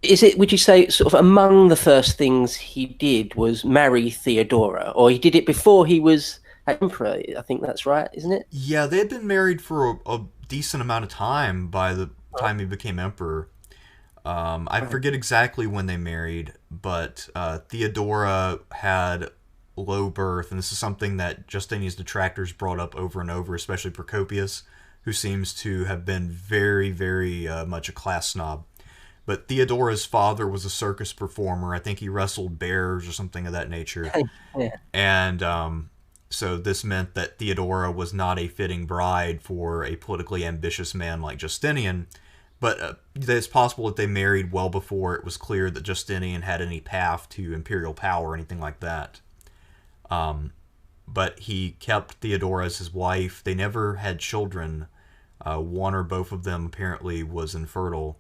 Is it, would you say, sort of among the first things he did was marry Theodora, or he did it before he was emperor? I think that's right, isn't it? Yeah, they had been married for a decent amount of time by the time he became emperor. I Right. forget exactly when they married, but Theodora had low birth, and this is something that Justinian's detractors brought up over and over, especially Procopius, who seems to have been very, very much a class snob. But Theodora's father was a circus performer. I think he wrestled bears or something of that nature. Yeah. And so this meant that Theodora was not a fitting bride for a politically ambitious man like Justinian. But it's possible that they married well before it was clear that Justinian had any path to imperial power or anything like that. But he kept Theodora as his wife. They never had children. One or both of them apparently was infertile.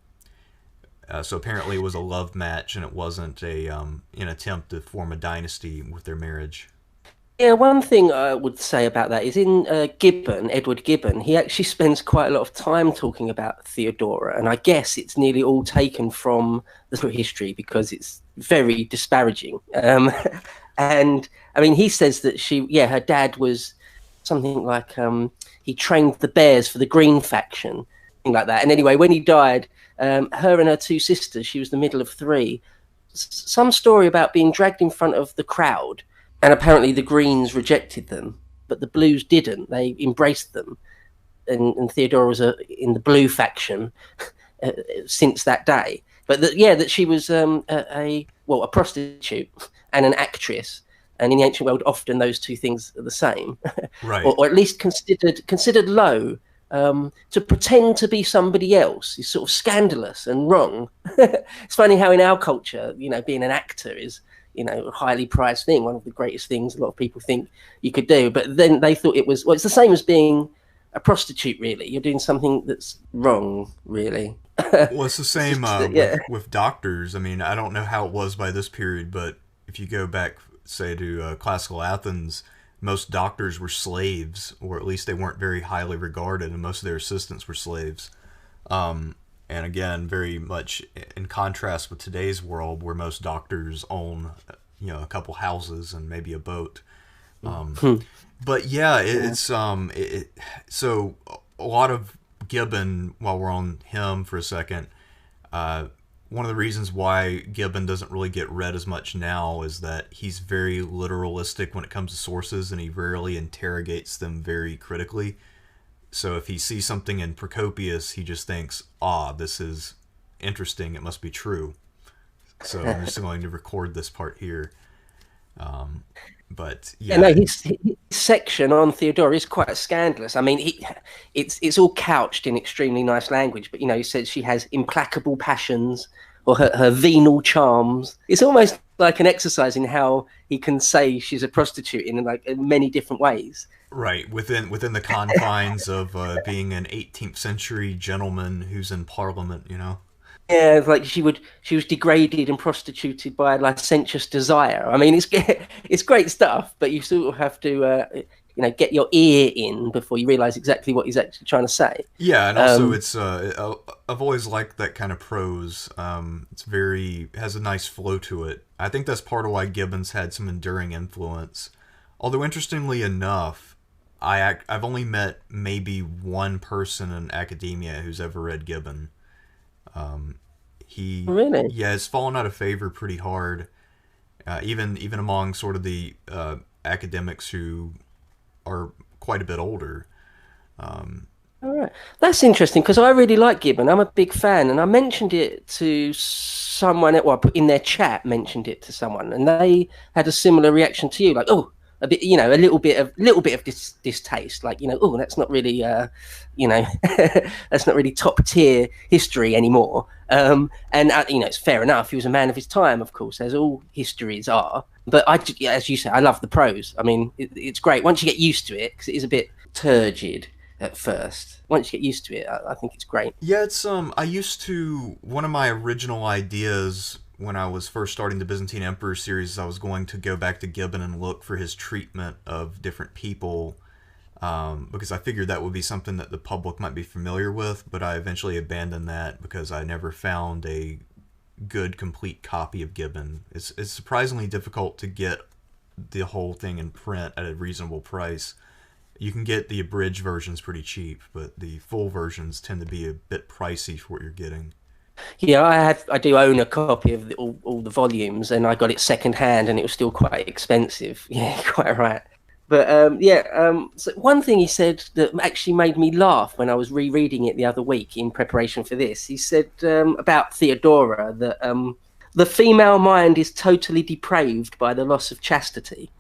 So apparently it was a love match, and it wasn't an attempt to form a dynasty with their marriage. Yeah, one thing I would say about that is in Gibbon, Edward Gibbon, he actually spends quite a lot of time talking about Theodora, and I guess it's nearly all taken from the sort of history because it's very disparaging. And I mean, he says that her dad was something like he trained the bears for the Green faction, thing like that. And anyway, when he died, her and her two sisters, she was the middle of three, some story about being dragged in front of the crowd, and apparently the Greens rejected them, but the Blues didn't. They embraced them, and Theodora was in the Blue faction since that day. But that she was a prostitute and an actress, and in the ancient world, often those two things are the same, Right. or at least considered low. To pretend to be somebody else is sort of scandalous and wrong. It's funny how in our culture, being an actor is, a highly prized thing, one of the greatest things a lot of people think you could do. But then they thought it was, well, it's the same as being a prostitute, really. You're doing something that's wrong, really. Well, it's the It's same just, yeah. with doctors. I mean, I don't know how it was by this period, but if you go back, say, to classical Athens, most doctors were slaves, or at least they weren't very highly regarded, and most of their assistants were slaves. And again, very much in contrast with today's world, where most doctors own, a couple houses and maybe a boat. Um, but yeah, so a lot of Gibbon. While we're on him for a second, uh, one of the reasons why Gibbon doesn't really get read as much now is that he's very literalistic when it comes to sources, and he rarely interrogates them very critically. So if he sees something in Procopius, he just thinks, this is interesting, it must be true. So I'm just going to record this part here. But Yeah, no, yeah, his section on Theodora is quite scandalous. I mean, it's all couched in extremely nice language, but he says she has implacable passions or her venal charms. It's almost like an exercise in how he can say she's a prostitute in many different ways. right, within the confines of being an 18th century gentleman who's in Parliament. Yeah, it's like she was degraded and prostituted by licentious desire. I mean, it's great stuff, but you sort of have to get your ear in before you realize exactly what he's actually trying to say. Yeah, and also Um, it's I've always liked that kind of prose. It's very has a nice flow to it. I think that's part of why Gibbons had some enduring influence. Although interestingly enough, I've only met maybe one person in academia who's ever read Gibbon. He Really? Yeah, has fallen out of favor pretty hard. Even among sort of the academics who are quite a bit older. Um, All right. That's interesting because I really like Gibbon. I'm a big fan, and I mentioned it to someone. Well, I put in their chat, mentioned it to someone, and they had a similar reaction to you, like, oh, a bit, a little bit of distaste, like, oh, that's not really, you know, that's not really top tier history anymore. And it's fair enough. He was a man of his time, of course, as all histories are. But as you say, I love the prose. I mean, it's great once you get used to it because it is a bit turgid at first. Once you get used to it, I think it's great. Yeah, it's I used to one of my original ideas when I was first starting the Byzantine Emperor series. I was going to go back to Gibbon and look for his treatment of different people, because I figured that would be something that the public might be familiar with, but I eventually abandoned that because I never found a good, complete copy of Gibbon. It's surprisingly difficult to get the whole thing in print at a reasonable price. You can get the abridged versions pretty cheap, but the full versions tend to be a bit pricey for what you're getting. Yeah, I do own a copy of all the volumes, and I got it second hand, and it was still quite expensive. Yeah, quite right. But so one thing he said that actually made me laugh when I was rereading it the other week in preparation for this, he said about Theodora that the female mind is totally depraved by the loss of chastity.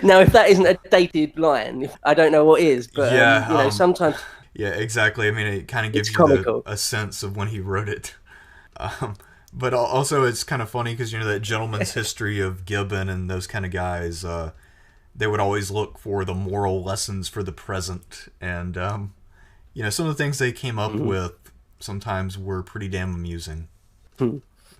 Now, if that isn't a dated line, I don't know what is. But Yeah, sometimes yeah, exactly. I mean, it kind of it's gives you comical. a sense of when he wrote it. Um, but also, it's kind of funny because that gentleman's history of Gibbon and those kind of guys. They would always look for the moral lessons for the present, and some of the things they came up Mhm. with sometimes were pretty damn amusing.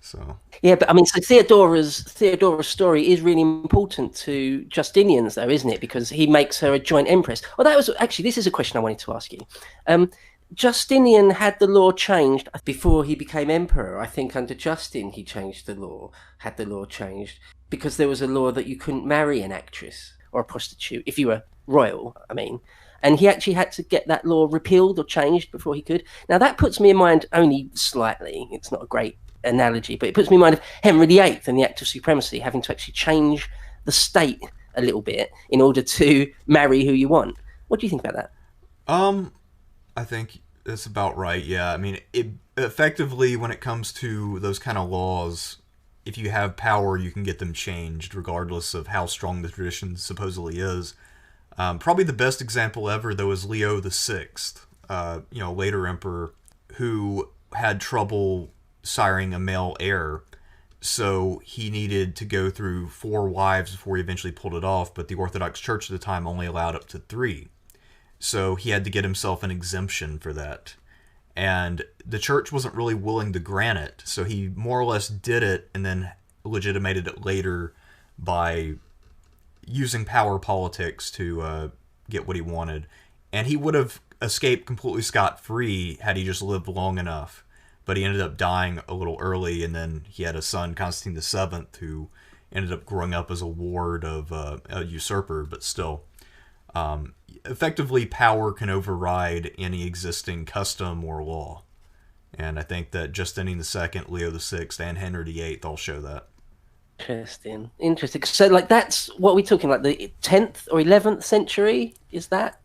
So Yeah, but I mean, so Theodora's story is really important to Justinian's, though, isn't it? Because he makes her a joint empress. Well, that was actually, this is a question I wanted to ask you. Um, Justinian had the law changed before he became emperor. I think under Justin he changed the law, had the law changed because there was a law that you couldn't marry an actress or a prostitute if you were royal. I mean, and he actually had to get that law repealed or changed before he could. Now that puts me in mind only slightly. It's not a great analogy, but it puts me in mind of Henry VIII and the Act of Supremacy having to actually change the state a little bit in order to marry who you want. What do you think about that? um, I think that's about right. Yeah, I mean, it effectively when it comes to those kind of laws, if you have power, you can get them changed, regardless of how strong the tradition supposedly is. Probably the best example ever, though, is Leo the Sixth. Later emperor who had trouble siring a male heir, so he needed to go through four wives before he eventually pulled it off. But the Orthodox Church at the time only allowed up to three, so he had to get himself an exemption for that. And the church wasn't really willing to grant it, so he more or less did it and then legitimated it later by using power politics to get what he wanted. And he would have escaped completely scot-free had he just lived long enough. But he ended up dying a little early, and then he had a son, Constantine VII, who ended up growing up as a ward of a usurper, but still. Effectively, power can override any existing custom or law. And I think that Justinian II, Leo VI, and Henry VIII all show that. Interesting, interesting. So, like, that's what we're talking like the 10th or 11th century. Is that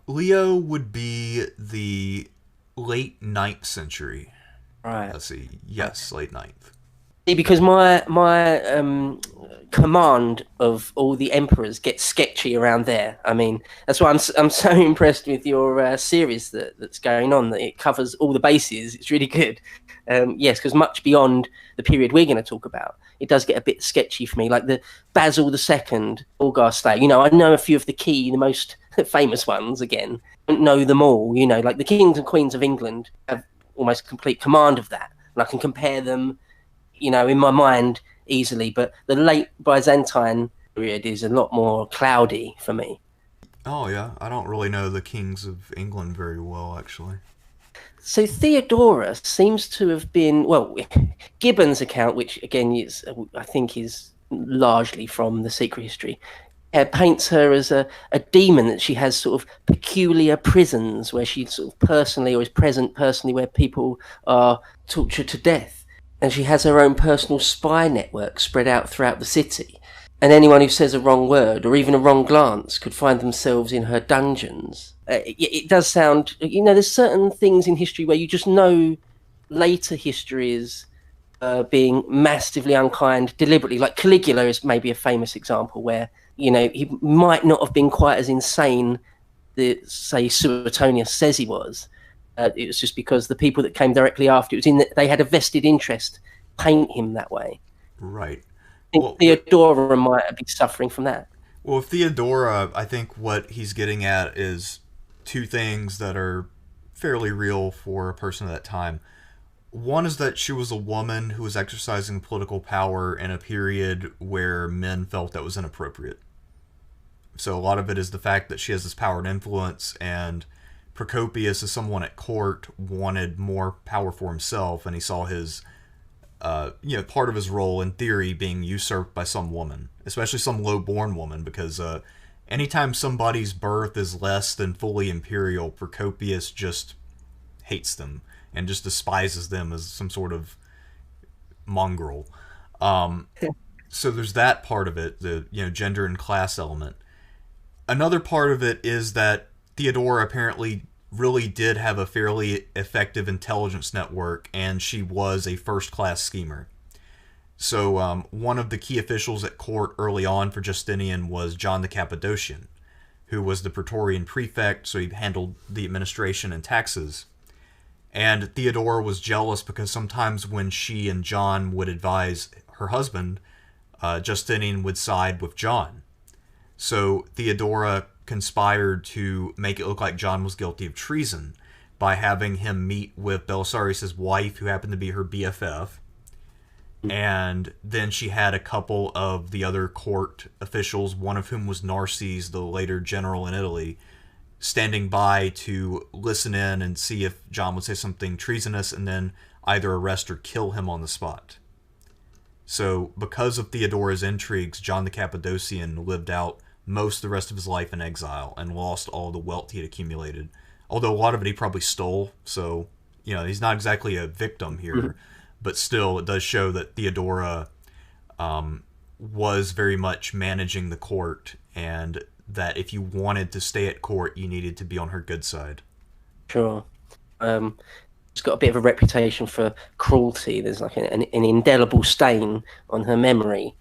Leo would be the late ninth century. right? Let's see. Yes, late ninth. See, because my command of all the emperors gets sketchy around there. I mean, that's why I'm so impressed with your series that's going on. That it covers all the bases. It's really good. Yes, because much beyond the period we're going to talk about, it does get a bit sketchy for me. Like the Basil II, August Day. I know a few of the most famous ones. Again, I don't know them all. Like the kings and queens of England have almost complete command of that, and I can compare them in my mind easily. But the late Byzantine period is a lot more cloudy for me. Oh yeah, I don't really know the kings of England very well, actually. So Theodora seems to have been, well, Gibbon's account, which again is, I think, is largely from the Secret History, paints her as a demon, that she has sort of peculiar prisons where she sort of personally, or is present personally, where people are tortured to death. And she has her own personal spy network spread out throughout the city. And anyone who says a wrong word or even a wrong glance could find themselves in her dungeons. It does sound, there's certain things in history where you just know later history is being massively unkind deliberately. Like Caligula is maybe a famous example where, he might not have been quite as insane that, say, Suetonius says he was. It was just because the people that came directly after, it was they had a vested interest paint him that way. Right. I think Well, Theodora might be suffering from that. well, Theodora, I think what he's getting at is two things that are fairly real for a person at that time. One is that she was a woman who was exercising political power in a period where men felt that was inappropriate. So a lot of it is the fact that she has this power and influence, and Procopius, as someone at court, wanted more power for himself, and he saw his, part of his role in theory being usurped by some woman, especially some low-born woman, because anytime somebody's birth is less than fully imperial, Procopius just hates them and just despises them as some sort of mongrel. Um, so there's that part of it, the gender and class element. Another part of it is that Theodora apparently really did have a fairly effective intelligence network, and she was a first-class schemer. So one of the key officials at court early on for Justinian was John the Cappadocian, who was the Praetorian prefect, so he handled the administration and taxes. And Theodora was jealous because sometimes when she and John would advise her husband, Justinian would side with John. So Theodora conspired to make it look like John was guilty of treason by having him meet with Belisarius' wife, who happened to be her BFF. And then she had a couple of the other court officials, one of whom was Narses, the later general in Italy, standing by to listen in and see if John would say something treasonous and then either arrest or kill him on the spot. So, because of Theodora's intrigues, John the Cappadocian lived out most of the rest of his life in exile and lost all the wealth he had accumulated. Although a lot of it he probably stole, so, he's not exactly a victim here. Mm-hmm. But still, it does show that Theodora was very much managing the court, and that if you wanted to stay at court, you needed to be on her good side. Sure. She's got a bit of a reputation for cruelty. There's like an indelible stain on her memory